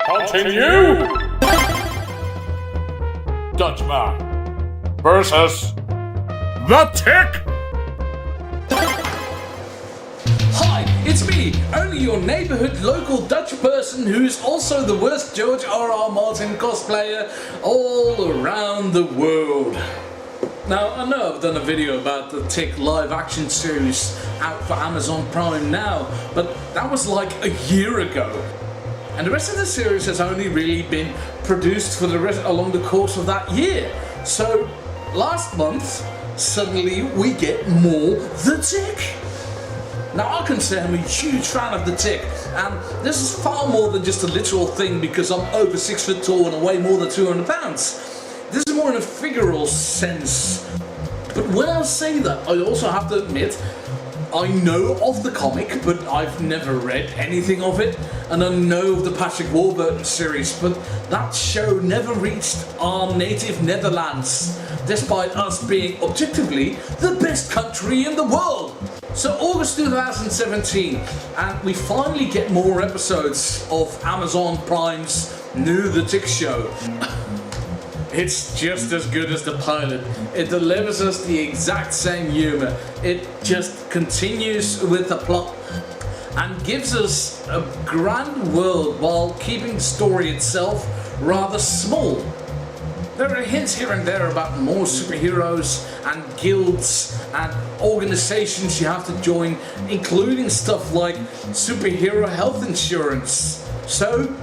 Continue! Dutchman versus the Tick! Hi, it's me, only your neighborhood local Dutch person who is also the worst George R.R. Martin cosplayer all around the world. Now, I know I've done a video about the Tick live action series out for Amazon Prime now, but that was like a year ago. And the rest of the series has only really been produced for the rest along the course of that year. So, last month, suddenly we get more The Tick. Now I can say I'm a huge fan of The Tick, and this is far more than just a literal thing because I'm over 6 foot tall and I weigh more than 200 pounds. This is more in a figural sense. But when I say that, I also have to admit, I know of the comic, but I've never read anything of it, and I know of the Patrick Warburton series, but that show never reached our native Netherlands, despite us being objectively the best country in the world. So August 2017, and we finally get more episodes of Amazon Prime's new The Tick show. It's just as good as the pilot. It delivers us the exact same humor. It just continues with the plot and gives us a grand world while keeping the story itself rather small. There are hints here and there about more superheroes and guilds and organizations you have to join, including stuff like superhero health insurance. So,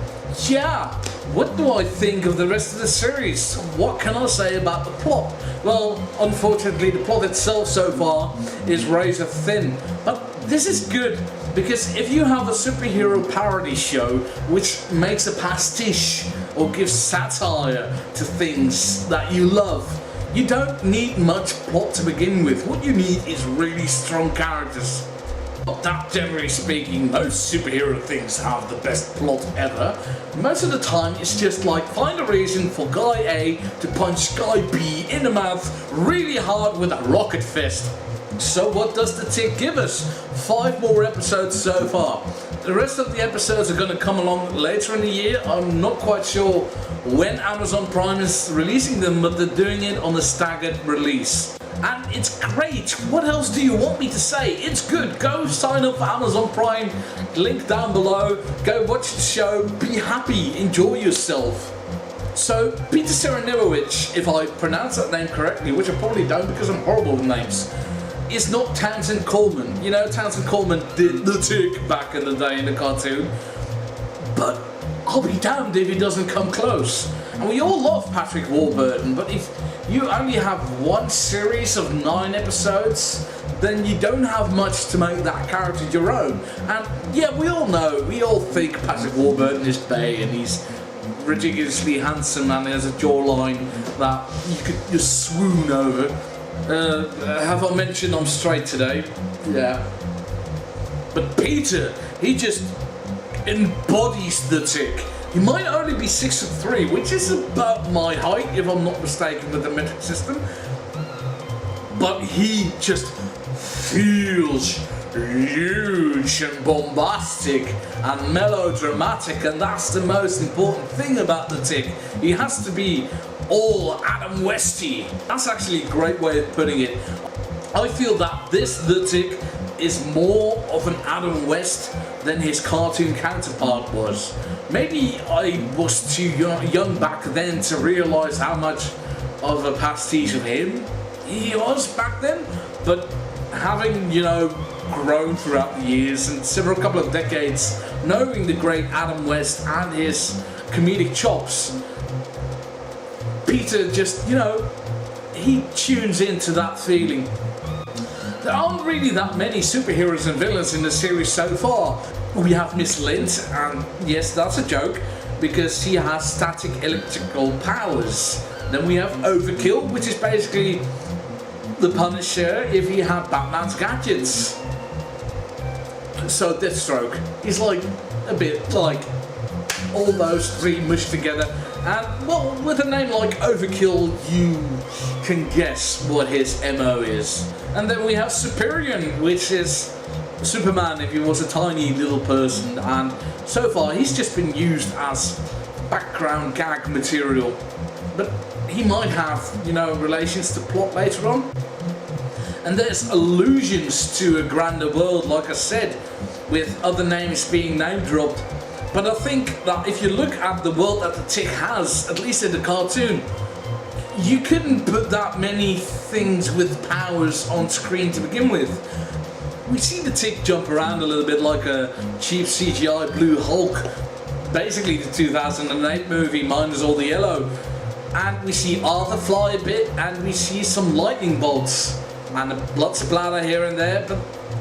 yeah, what do I think of the rest of the series? What can I say about the plot? Well, unfortunately the plot itself so far is razor thin, but this is good because if you have a superhero parody show which makes a pastiche or gives satire to things that you love, you don't need much plot to begin with. What you need is really strong characters. That, generally speaking, most superhero things have the best plot ever. Most of the time it's just like find a reason for guy A to punch guy B in the mouth really hard with a rocket fist. So what does The Tick give us? 5 more episodes so far. The rest of the episodes are going to come along later in the year. I'm not quite sure when Amazon Prime is releasing them, but they're doing it on a staggered release. And it's great. What else do you want me to say? It's good. Go sign up for Amazon Prime. Link down below. Go watch the show. Be happy. Enjoy yourself. So, Peter Serafinowicz, if I pronounce that name correctly, which I probably don't because I'm horrible with names, is not Townsend Coleman. You know, Townsend Coleman did The Tick back in the day in the cartoon. But I'll be damned if he doesn't come close. And we all love Patrick Warburton, but if you only have one series of 9 episodes, then you don't have much to make that character your own. And yeah, we all know, we all think Patrick Warburton is bae and he's ridiculously handsome and has a jawline that you could just swoon over. Have I mentioned I'm straight today? Yeah. But Peter, he just embodies The Tick. He might only be 6'3", which is about my height if I'm not mistaken with the metric system. But he just feels huge and bombastic and melodramatic, and that's the most important thing about The Tick. He has to be all Adam Westy. That's actually a great way of putting it. I feel that this The Tick is more of an Adam West than his cartoon counterpart was. Maybe I was too young back then to realise how much of a pastiche of him he was back then, but having, you know, grown throughout the years and several couple of decades, knowing the great Adam West and his comedic chops, Peter just, you know, he tunes into that feeling. There aren't really that many superheroes and villains in the series so far. We have Miss Lint, and yes, that's a joke, because she has static electrical powers. Then we have Overkill, which is basically the Punisher if he had Batman's gadgets. So Deathstroke is like a bit like all those three mushed together. And well, with a name like Overkill, you can guess what his MO is. And then we have Superior, which is Superman if he was a tiny little person, and So far, he's just been used as background gag material, but he might have, relations to plot later on. And there's allusions to a grander world, like I said, with other names being name dropped. But I think that if you look at the world that the Tick has, at least in the cartoon, you couldn't put that many things with powers on screen to begin with. We see the Tick jump around a little bit like a cheap CGI blue Hulk, basically the 2008 movie minus all the yellow. And we see Arthur fly a bit, and we see some lightning bolts and a blood splatter here and there, but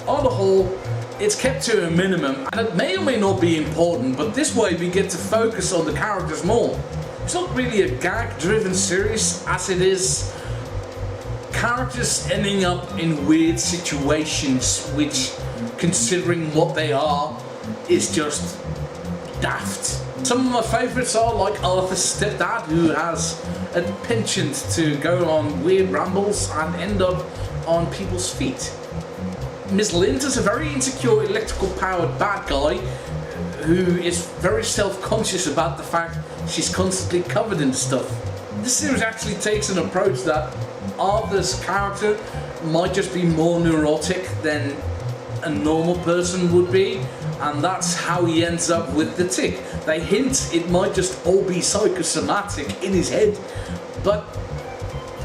on the whole, it's kept to a minimum, and it may or may not be important, but this way we get to focus on the characters more. It's not really a gag-driven series as it is characters ending up in weird situations, which, considering what they are, is just daft. Some of my favourites are like Arthur's stepdad, who has a penchant to go on weird rambles and end up on people's feet. Miss Lind is a very insecure electrical powered bad guy who is very self-conscious about the fact she's constantly covered in stuff. This series actually takes an approach that Arthur's character might just be more neurotic than a normal person would be, and that's how he ends up with the Tick. They hint it might just all be psychosomatic in his head, but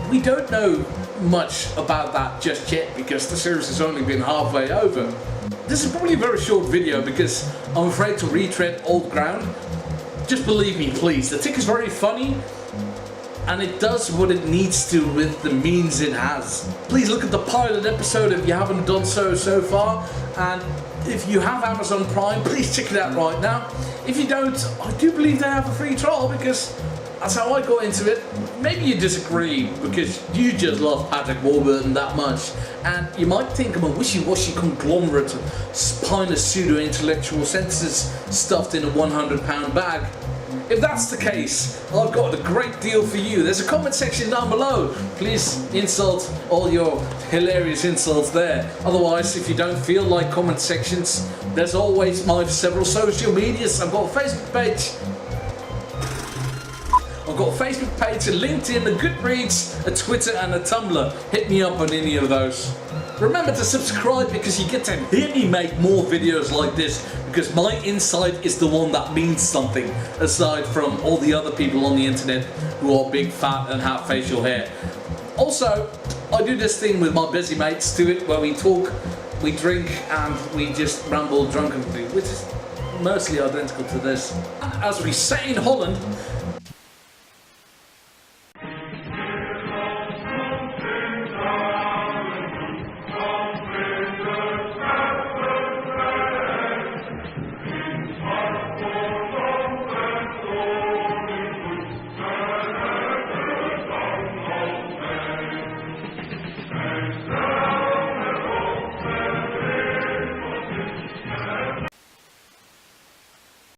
we don't know much about that just yet because the series has only been halfway over. This is probably a very short video because I'm afraid to retread old ground. Just believe me, please. The Tick is very funny and it does what it needs to with the means it has. Please look at the pilot episode if you haven't done so far, and if you have Amazon Prime, please check it out right now. If you don't, I do believe they have a free trial because that's how I got into it. Maybe you disagree because you just love Patrick Warburton that much, and you might think I'm a wishy-washy conglomerate of spineless pseudo-intellectual sentences stuffed in a £100 bag. If that's the case, I've got a great deal for you. There's a comment section down below. Please insult all your hilarious insults there. Otherwise, if you don't feel like comment sections, there's always my several social medias. I've got a Facebook page. I've got a Facebook page, a LinkedIn, a Goodreads, a Twitter and a Tumblr. Hit me up on any of those. Remember to subscribe because you get to hear me make more videos like this, because my insight is the one that means something, aside from all the other people on the internet who are big, fat and have facial hair. Also, I do this thing with my busy mates to it, where we talk, we drink and we just ramble drunkenly, which is mostly identical to this. As we say in Holland,